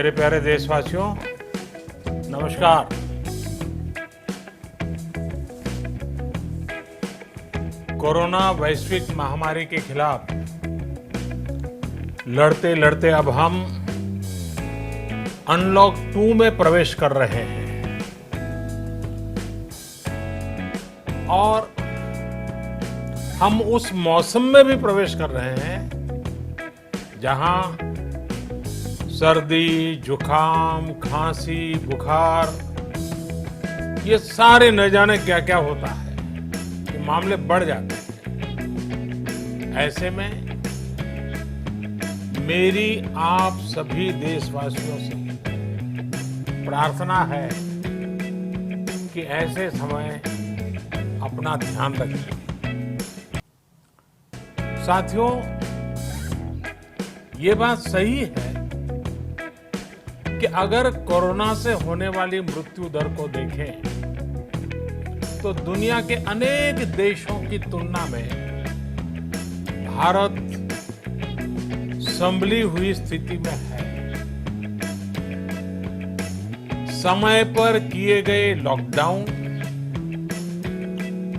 मेरे प्यारे देशवासियों, नमस्कार। कोरोना वैश्विक महामारी के खिलाफ लड़ते लड़ते अब हम अनलॉक 2 में प्रवेश कर रहे हैं और हम उस मौसम में भी प्रवेश कर रहे हैं जहां सर्दी, जुकाम, खांसी, बुखार, ये सारे न जाने क्या क्या होता है, ये मामले बढ़ जाते हैं। ऐसे में मेरी आप सभी देशवासियों से प्रार्थना है कि ऐसे समय अपना ध्यान रखें। साथियों, ये बात सही है कि अगर कोरोना से होने वाली मृत्यु दर को देखें तो दुनिया के अनेक देशों की तुलना में भारत संभली हुई स्थिति में है। समय पर किए गए लॉकडाउन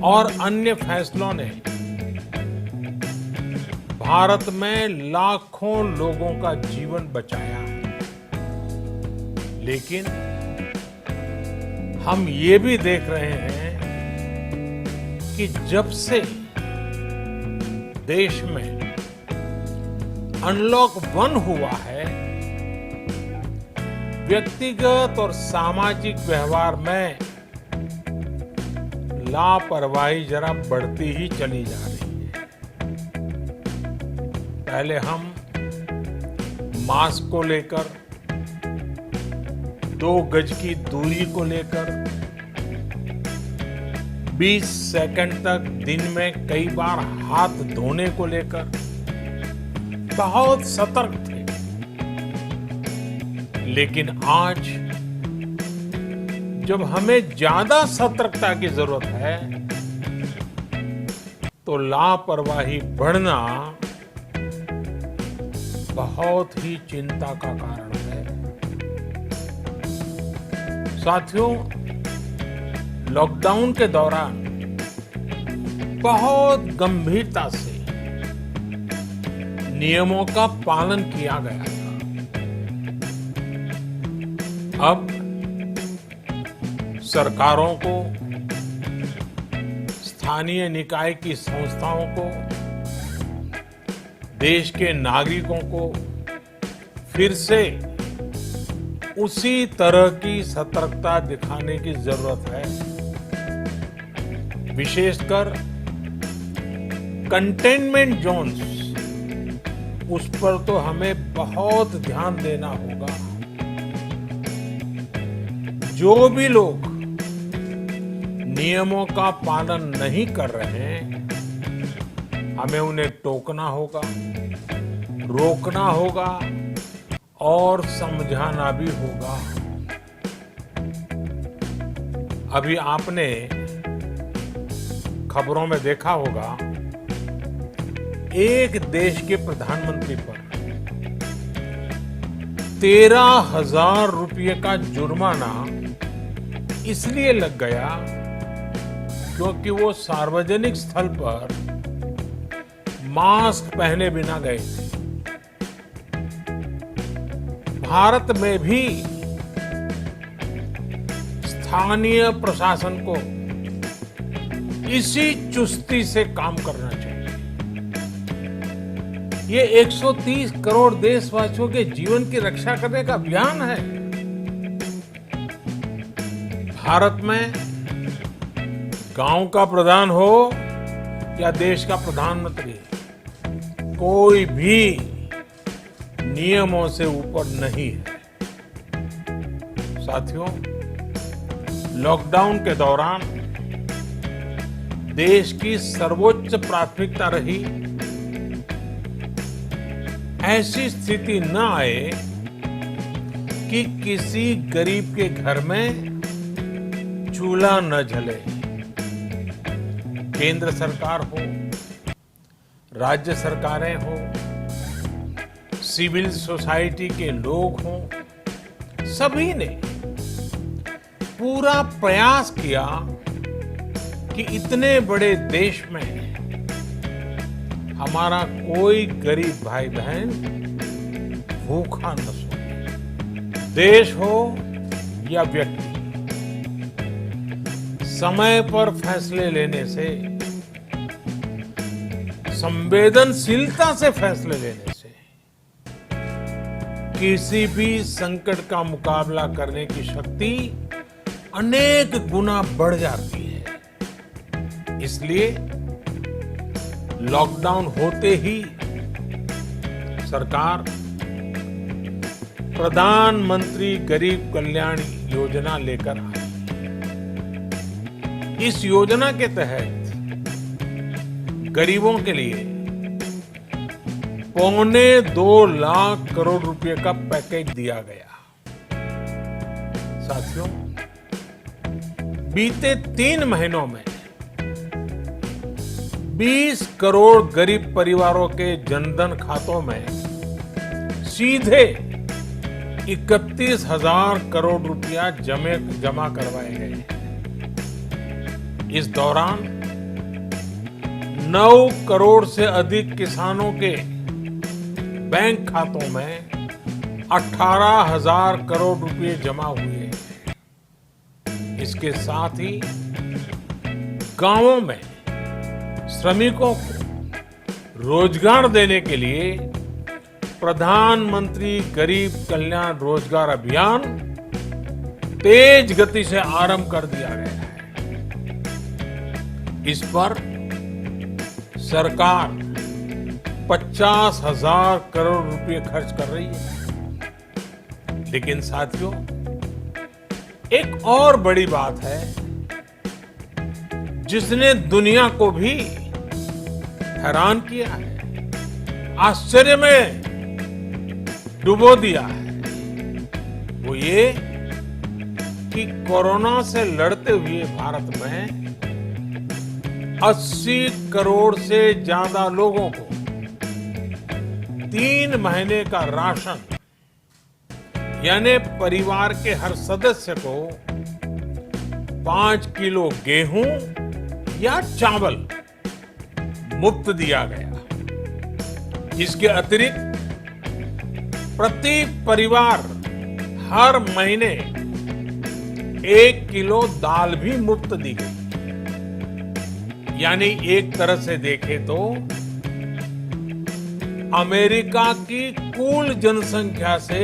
और अन्य फैसलों ने भारत में लाखों लोगों का जीवन बचाया है। लेकिन हम ये भी देख रहे हैं कि जब से देश में अनलॉक 1 हुआ है, व्यक्तिगत और सामाजिक व्यवहार में लापरवाही जरा बढ़ती ही चली जा रही है। पहले हम मास्क को लेकर, 2 गज की दूरी को लेकर 20 सेकंड तक दिन में कई बार हाथ धोने को लेकर बहुत सतर्क थे। लेकिन आज जब हमें ज्यादा सतर्कता की जरूरत है तो लापरवाही बढ़ना बहुत ही चिंता का कारण है। साथियों, लॉकडाउन के दौरान बहुत गंभीरता से नियमों का पालन किया गया था। अब सरकारों को, स्थानीय निकाय की संस्थाओं को, देश के नागरिकों को फिर से उसी तरह की सतर्कता दिखाने की जरूरत है। विशेषकर कंटेनमेंट जोन्स, उस पर तो हमें बहुत ध्यान देना होगा। जो भी लोग नियमों का पालन नहीं कर रहे हैं, हमें उन्हें टोकना होगा, रोकना होगा और समझाना भी होगा। अभी आपने खबरों में देखा होगा, एक देश के प्रधानमंत्री पर 13,000 रुपये का जुर्माना इसलिए लग गया क्योंकि वो सार्वजनिक स्थल पर मास्क पहने बिना गए थे। भारत में भी स्थानीय प्रशासन को इसी चुस्ती से काम करना चाहिए। ये 130 करोड़ देशवासियों के जीवन की रक्षा करने का अभियान है। भारत में गांव का प्रधान हो या देश का प्रधानमंत्री, कोई भी नियमों से ऊपर नहीं है। साथियों, लॉकडाउन के दौरान देश की सर्वोच्च प्राथमिकता रही ऐसी स्थिति न आए कि किसी गरीब के घर में चूल्हा न जले। केंद्र सरकार हो, राज्य सरकारें हो, सिविल सोसाइटी के लोग हों, सभी ने पूरा प्रयास किया कि इतने बड़े देश में हमारा कोई गरीब भाई बहन भूखा न सोए। देश हो या व्यक्ति, समय पर फैसले लेने से, संवेदनशीलता से फैसले लेने से किसी भी संकट का मुकाबला करने की शक्ति अनेक गुना बढ़ जाती है। इसलिए लॉकडाउन होते ही सरकार प्रधानमंत्री गरीब कल्याण योजना लेकर आई। इस योजना के तहत गरीबों के लिए 2.25 लाख करोड़ रुपए का पैकेज दिया गया। साथियों, बीते 3 महीनों में 20 करोड़ गरीब परिवारों के जनधन खातों में सीधे 31,000 करोड़ रुपया जमा करवाए गए। इस दौरान 9 करोड़ से अधिक किसानों के बैंक खातों में 18,000 करोड़ रुपए जमा हुए। इसके साथ ही गांवों में श्रमिकों को रोजगार देने के लिए प्रधानमंत्री गरीब कल्याण रोजगार अभियान तेज गति से आरंभ कर दिया गया है। इस पर सरकार 50,000 करोड़ रुपए खर्च कर रही है। लेकिन साथियों, एक और बड़ी बात है जिसने दुनिया को भी हैरान किया है, आश्चर्य में डुबो दिया है। वो ये कि कोरोना से लड़ते हुए भारत में 80 करोड़ से ज्यादा लोगों को 3 महीने का राशन, यानी परिवार के हर सदस्य को 5 किलो गेहूं या चावल मुफ्त दिया गया। इसके अतिरिक्त प्रति परिवार हर महीने 1 किलो दाल भी मुफ्त दी गई। यानी एक तरह से देखें तो अमेरिका की कुल जनसंख्या से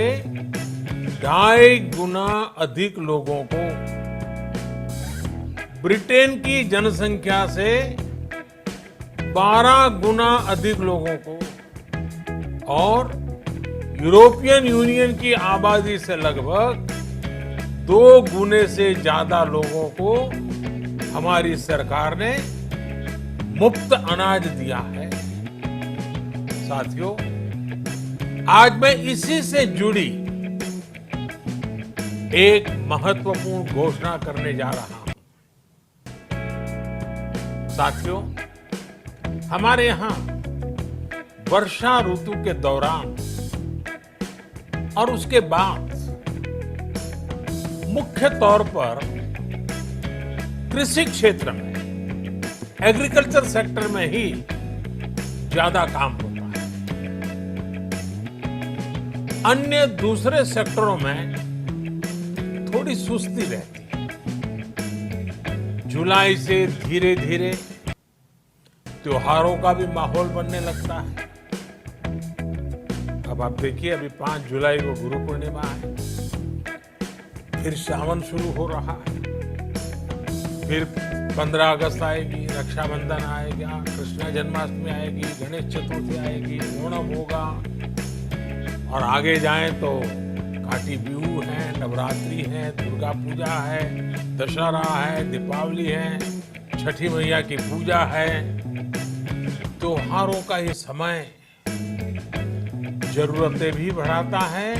2.5 गुना अधिक लोगों को, ब्रिटेन की जनसंख्या से 12 गुना अधिक लोगों को और यूरोपियन यूनियन की आबादी से लगभग 2 गुने से ज्यादा लोगों को हमारी सरकार ने मुफ्त अनाज दिया है। साथियों, आज मैं इसी से जुड़ी एक महत्वपूर्ण घोषणा करने जा रहा हूं। साथियों, हमारे यहां वर्षा ऋतु के दौरान और उसके बाद मुख्य तौर पर कृषि क्षेत्र में, एग्रीकल्चर सेक्टर में ही ज्यादा काम होता है। अन्य दूसरे सेक्टरों में थोड़ी सुस्ती रहती है। जुलाई से धीरे धीरे त्योहारों का भी माहौल बनने लगता है। अब आप देखिए, अभी 5 जुलाई को गुरु पूर्णिमा है, फिर सावन शुरू हो रहा है, फिर 15 अगस्त आएगी, रक्षाबंधन आएगा, कृष्ण जन्माष्टमी आएगी, गणेश चतुर्थी आएगी, ओणम होगा और आगे जाएं तो काटी बिहू है, नवरात्रि है, दुर्गा पूजा है, दशहरा है, दीपावली है, छठी मैया की पूजा है। त्योहारों का ये समय जरूरतें भी बढ़ाता है,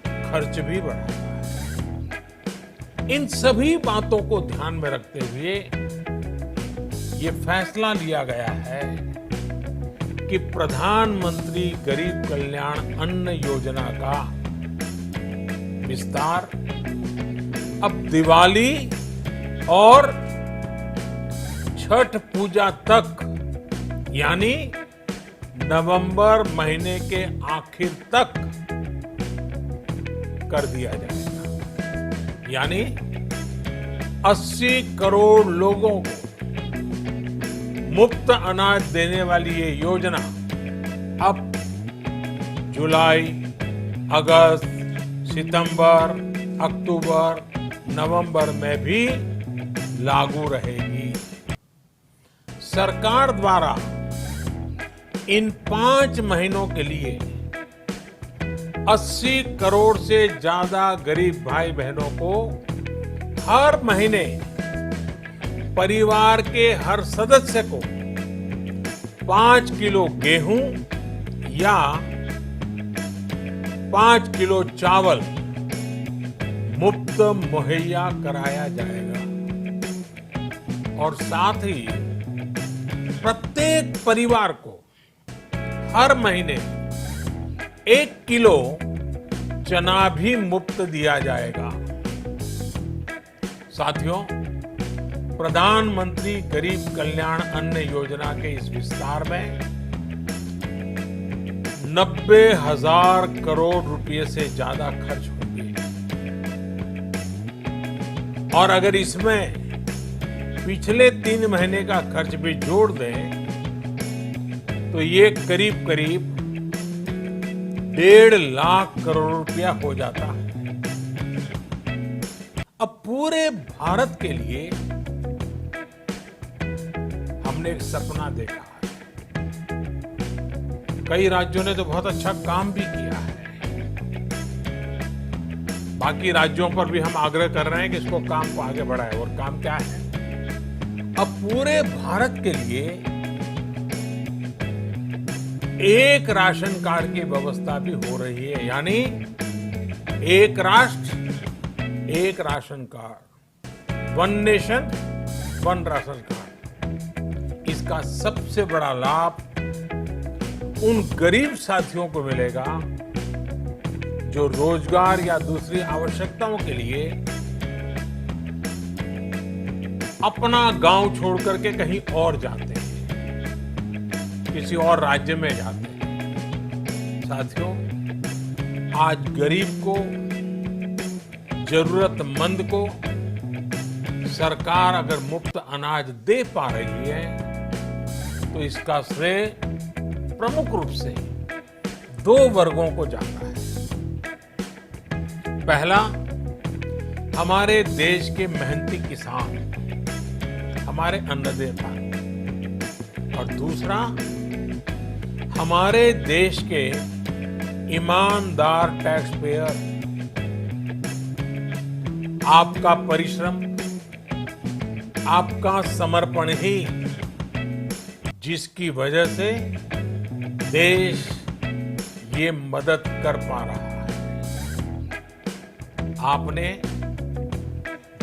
खर्च भी बढ़ाता है। इन सभी बातों को ध्यान में रखते हुए ये फैसला लिया गया है कि प्रधानमंत्री गरीब कल्याण अन्न योजना का विस्तार अब दिवाली और छठ पूजा तक यानी नवंबर महीने के आखिर तक कर दिया जाएगा। यानी 80 करोड़ लोगों को मुफ्त अनाज देने वाली ये योजना अब जुलाई, अगस्त, सितंबर, अक्टूबर, नवंबर में भी लागू रहेगी। सरकार द्वारा इन 5 महीनों के लिए 80 करोड़ से ज्यादा गरीब भाई बहनों को हर महीने परिवार के हर सदस्य को 5 किलो गेहूं या 5 किलो चावल मुफ्त मुहैया कराया जाएगा। और साथ ही प्रत्येक परिवार को हर महीने 1 किलो चना भी मुफ्त दिया जाएगा। साथियों, प्रधानमंत्री गरीब कल्याण अन्न योजना के इस विस्तार में 90,000 करोड़ रुपए से ज्यादा खर्च होंगे। और अगर इसमें पिछले 3 महीने का खर्च भी जोड़ दें तो ये करीब करीब 1.5 लाख करोड़ रुपया हो जाता है। अब पूरे भारत के लिए हमने एक सपना देखा है। कई राज्यों ने तो बहुत अच्छा काम भी किया है। बाकी राज्यों पर भी हम आग्रह कर रहे हैं कि इसको काम को आगे बढ़ाएं। और काम क्या है? अब पूरे भारत के लिए एक राशन कार्ड की व्यवस्था भी हो रही है। यानी एक राष्ट्र एक ration card, 1 nation 1 ration card. इसका सबसे बड़ा लाभ उन गरीब साथियों को मिलेगा जो रोजगार या दूसरी आवश्यकताओं के लिए अपना गांव छोड़ करके कहीं और जाते हैं, किसी और राज्य में जाते हैं। साथियों, आज गरीब को, जरूरतमंद को सरकार अगर मुफ्त अनाज दे पा रही है तो इसका श्रेय प्रमुख रूप से 2 वर्गों को जाता है। पहला, हमारे देश के मेहनती किसान, हमारे अन्नदाता। और दूसरा, हमारे देश के ईमानदार टैक्स पेयर। आपका परिश्रम, आपका समर्पण ही जिसकी वजह से देश ये मदद कर पा रहा है। आपने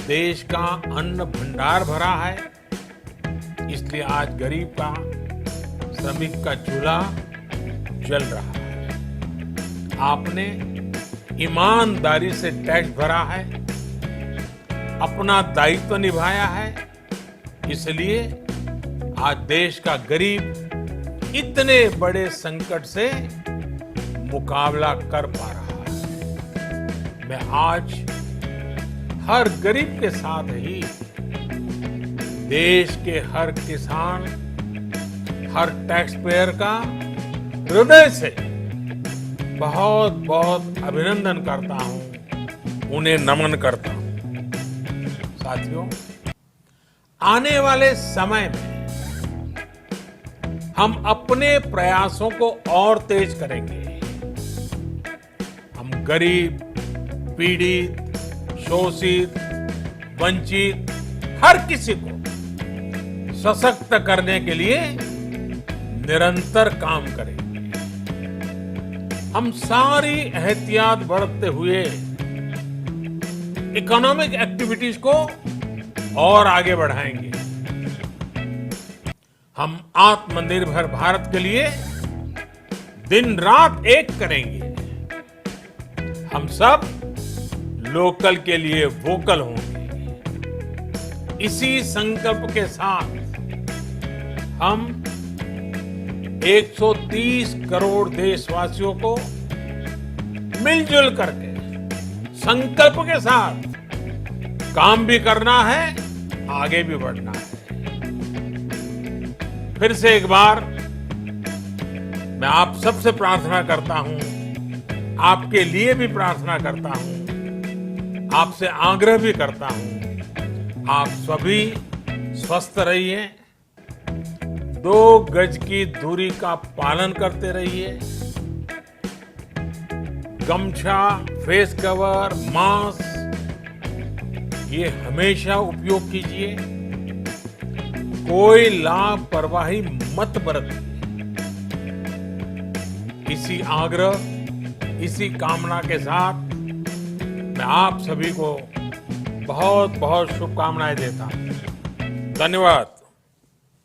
देश का अन्न भंडार भरा है, इसलिए आज गरीब का, श्रमिक का चूल्हा जल रहा है। आपने ईमानदारी से टैक्स भरा है, अपना दायित्व निभाया है, इसलिए आज देश का गरीब इतने बड़े संकट से मुकाबला कर पा रहा है। मैं आज हर गरीब के साथ ही देश के हर किसान, हर टैक्स पेयर का हृदय से बहुत बहुत अभिनंदन करता हूं, उन्हें नमन करता हूं। साथियों, आने वाले समय में हम अपने प्रयासों को और तेज करेंगे। हम गरीब, पीड़ित, शोषित, वंचित हर किसी को सशक्त करने के लिए निरंतर काम करेंगे। हम सारी एहतियात बरतते हुए इकोनॉमिक एक्टिविटीज को और आगे बढ़ाएंगे। हम आत्मनिर्भर भारत के लिए दिन रात एक करेंगे। हम सब लोकल के लिए वोकल होंगे। इसी संकल्प के साथ हम 130 करोड़ देशवासियों को मिलजुल करके संकल्प के साथ काम भी करना है, आगे भी बढ़ना है। फिर से एक बार मैं आप सबसे प्रार्थना करता हूं, आपके लिए भी प्रार्थना करता हूं, आपसे आग्रह भी करता हूं, आप सभी स्वस्थ रहिए, 2 गज की दूरी का पालन करते रहिए, गमछा, फेस कवर, मास्क ये हमेशा उपयोग कीजिए, कोई लापरवाही मत बरतिए। इसी आग्रह, इसी कामना के साथ मैं आप सभी को बहुत बहुत शुभकामनाएं देता हूं। धन्यवाद।